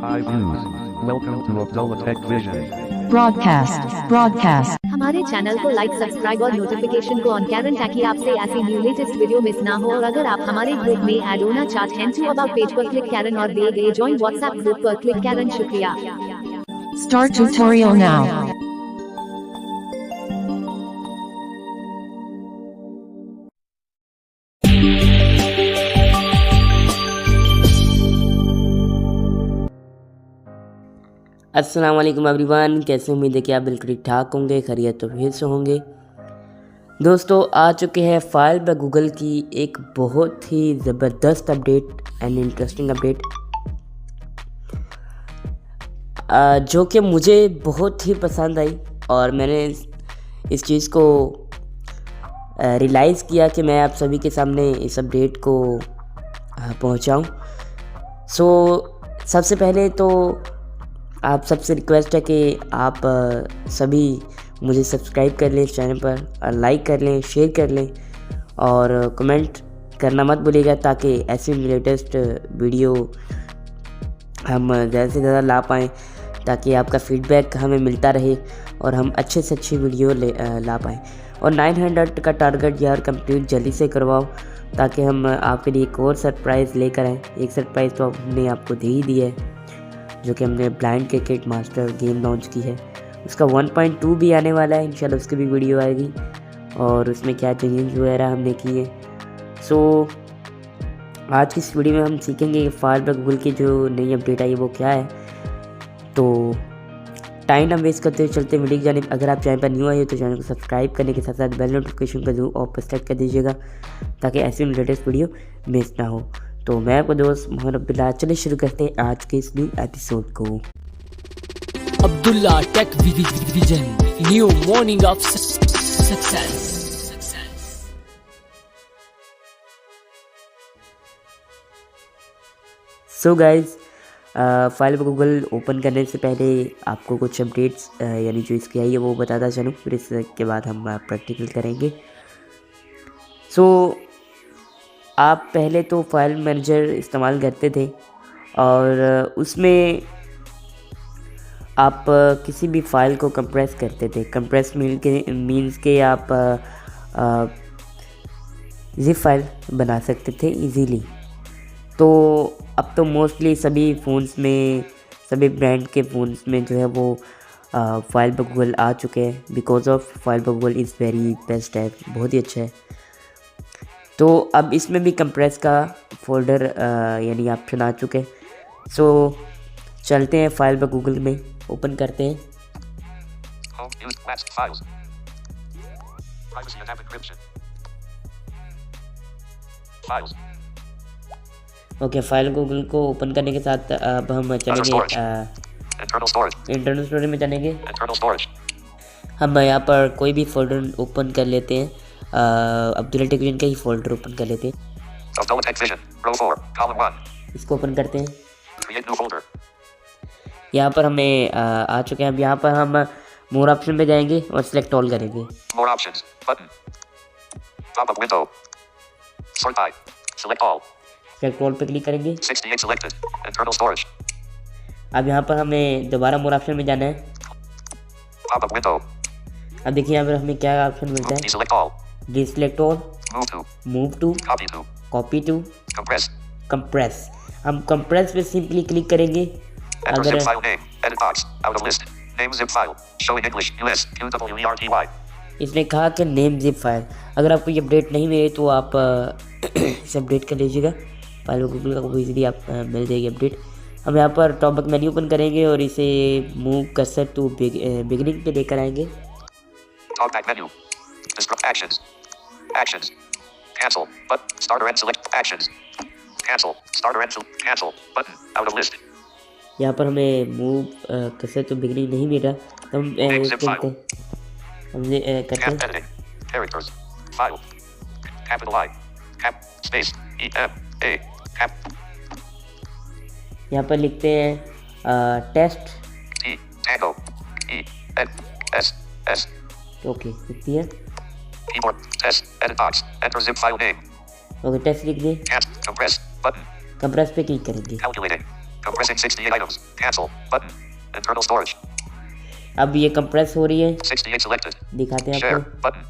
Hi viewers. Welcome to Abdullah Tech Vision. broadcast. हमारे channel को like, subscribe और notification को ऑन करें ताकि आपसे ऐसी न्यू लेटेस्ट वीडियो मिस ना हो। और अगर आप हमारे ग्रुप में ऐड होना चाहते हैं तो अबाउट पेज पर क्लिक करें और दिए गए ज्वाइन व्हाट्सएप ग्रुप पर क्लिक करें। शुक्रिया। Start tutorial now. अस्सलाम वालेकुम एवरीवन, कैसे उम्मीद है कि आप बिल्कुल ठीक ठाक होंगे, खैरियत तो फिर से होंगे। दोस्तों आ चुके हैं फाइल बाय गूगल की एक बहुत ही ज़बरदस्त अपडेट एंड इंटरेस्टिंग अपडेट, जो कि मुझे बहुत ही पसंद आई और मैंने इस चीज़ को रियलाइज़ किया कि मैं आप सभी के सामने इस अपडेट को पहुंचाऊं। सबसे पहले तो आप सबसे रिक्वेस्ट है कि आप सभी मुझे सब्सक्राइब कर लें इस चैनल पर, और लाइक कर लें, शेयर कर लें और कमेंट करना मत भूलिएगा, ताकि ऐसी लेटेस्ट वीडियो हम ज़्यादा से ज़्यादा ला पाएँ, ताकि आपका फीडबैक हमें मिलता रहे और हम अच्छे से अच्छी वीडियो ला पाएँ। और 900 का टारगेट यार कंप्लीट जल्दी से करवाओ, ताकि हम आपके लिए एक और सरप्राइज़ लेकर आएँ। एक सरप्राइज़ तो हमने आपको दे ही दिया है, जो कि हमने blind cricket master game launch की है। उसका 1.2 भी आने वाला है, इंशाल्लाह उसकी भी वीडियो आएगी और उसमें क्या चेंजेस वगैरह हमने किए। आज की इस वीडियो में हम सीखेंगे कि फाइल बाय गूगल की जो नई अपडेट आई है वो क्या है। तो टाइम ना वेस्ट करते हुए चलते वीडियो की जानिब। अगर आप चैनल पर न्यू आए हो तो चैनल को सब्सक्राइब करने के साथ साथ बेल नोटिफिकेशन का जरूर ऑफ पर सेट कर दीजिएगा, ताकि ऐसी लेटेस्ट वीडियो मिस ना हो। तो मैं आपको दोस्त मोहम्मद अब्दुल्ला, चलिए शुरू करते हैं आज के इस न्यू एपिसोड को। Abdullah tech vision, new morning of success. So guys, file by Google open करने से पहले आपको कुछ अपडेट्स यानी जो इसकी आई है वो बताता चलूँ, फिर इसके बाद हम प्रैक्टिकल करेंगे। आप पहले तो फाइल मैनेजर इस्तेमाल करते थे और उसमें आप किसी भी फाइल को कंप्रेस करते थे। कंप्रेस मीन्स के आप ज़िप फाइल बना सकते थे इजीली। तो अब तो मोस्टली सभी फ़ोन्स में, सभी ब्रांड के फ़ोन्स में जो है वो फाइल बाय गूगल आ चुके हैं। Because of file by Google is very best है, बहुत ही अच्छा है। तो अब इसमें भी कंप्रेस का फोल्डर यानी ऑप्शन आ चुके हैं। चलते हैं फाइल बाय गूगल में, ओपन करते हैं। ओके, फाइल गूगल को ओपन करने के साथ अब हम चलेंगे इंटरनल स्टोरेज में चलेंगे। हम यहाँ पर कोई भी फोल्डर ओपन कर लेते हैं, अब्दुल्ला टेक विजन का ही फोल्डर ओपन कर लेते हैं। इसको ओपन करते हैं। यहाँ पर हमें आ चुके हैं। अब यहाँ पर हम मोर ऑप्शन में जाएंगे और सिलेक्ट ऑल करेंगे। सिलेक्ट ऑल पे क्लिक करेंगे। अब यहाँ पर हमें दोबारा मोर ऑप्शन में जाना है। अब देखिए यहाँ पर हमें क्या ऑप्शन मिलता है, deselect all, move to, copy to, compress. हम कंप्रेस पे सिंपली क्लिक करेंगे। अगर इसने कहा कि नेम जिप फाइल, अगर आपको ये अपडेट नहीं मिले तो आप इसे अपडेट कर लीजिएगा। फाइल गूगल का इजीली आप मिल जाएगी अपडेट। हम यहाँ पर टॉप बैक मेन्यू ओपन करेंगे और इसे मूव कर्सर टू बिगिनिंग पे लेकर आएंगे। Top back menu. Actions. Actions. Cancel. But starter and select actions. Cancel. Starter and cancel. Button. Out of list. यहाँ पर हमें मूव कर्सर टू बिगिनिंग नहीं मिल रहा, तो हम करते हैं Characters. File. Capital I. Cap. Space. E M A. Cap. यहाँ पर लिखते हैं test. T. Tango. E N S S. Okay, लिख दिया। Keyboard. Test. Edit box. Enter zip file name. Okay, test लिख दिए। Compress. Button. कंप्रेस पे click करेंगे। Calculating. Compressing 68 items. Cancel. Button. Internal storage. अब ये कंप्रेस हो रही है, 68 selected. दिखाते हैं Share. आपको। Button.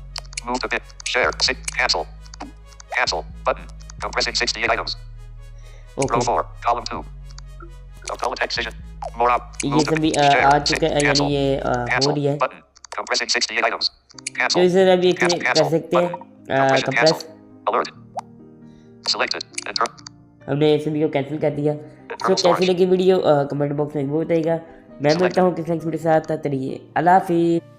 Move to bit. Share. Cancel. Cancel. Button. Compressing 68 items. Row okay 4. Column 2. Appellate excision. More up. ये Move to सभी share. आ चुके हैं, Cancel. यानी ये हो Cancel. रही है। Button. Compressing 68 items. तो Cancel. इसे अभी Cancel. कर सकते हैं Compression compress. cancel. Alert. Selected. हमने इस वीडियो को कैंसिल कर दिया। सो Internal कैसी लगी वीडियो कमेंट बॉक्स में वो बताइएगा। मैं मिलता हूँ किसी नेक्स्ट वीडियो के साथ, तब तक के लिए अल्लाह हाफिज़।